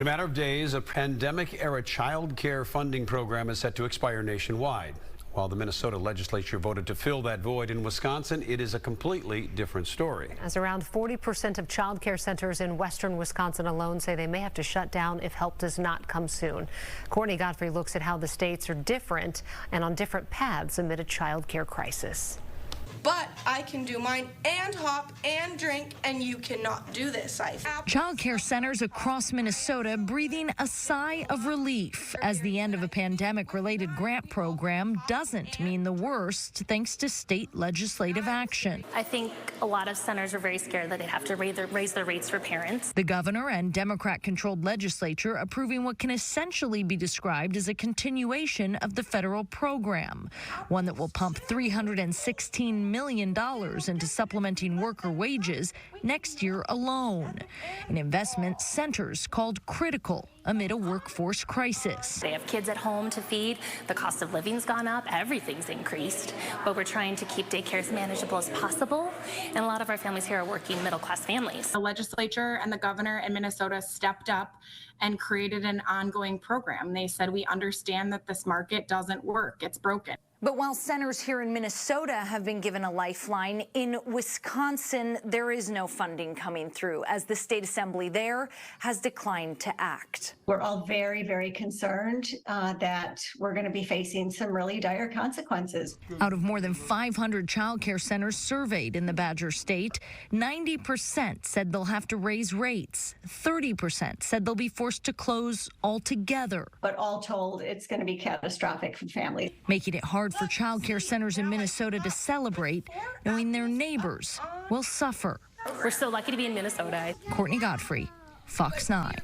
In a matter of days, a pandemic-era child care funding program is set to expire nationwide. While the Minnesota legislature voted to fill that void in Wisconsin, it is a completely different story. As around 40% of child care centers in western Wisconsin alone say they may have to shut down if help does not come soon. Courtney Godfrey looks at how the states are different and on different paths amid a child care crisis. But I can do mine and hop and drink, and you cannot do this. Child care centers across Minnesota breathing a sigh of relief as the end of a pandemic-related grant program doesn't mean the worst thanks to state legislative action. I think a lot of centers are very scared that they'd have to raise their rates for parents. The governor and Democrat-controlled legislature approving what can essentially be described as a continuation of the federal program, one that will pump $316 million into supplementing worker wages next year alone, an investment centers called critical amid a workforce crisis. They have kids at home to feed, the cost of living's gone up, everything's increased, but we're trying to keep daycare as manageable as possible, and a lot of our families here are working middle-class families. The legislature and the governor in Minnesota stepped up and created an ongoing program. They said, we understand that this market doesn't work, it's broken. But while centers here in Minnesota have been given a lifeline, in Wisconsin, there is no funding coming through as the state assembly there has declined to act. We're all very, very concerned that we're going to be facing some really dire consequences. Out of more than 500 child care centers surveyed in the Badger State, 90% said they'll have to raise rates. 30% said they'll be forced to close altogether. But all told, it's going to be catastrophic for families. Making it hard for child care centers in Minnesota to celebrate, knowing their neighbors will suffer. We're so lucky to be in Minnesota. Courtney Godfrey, Fox 9.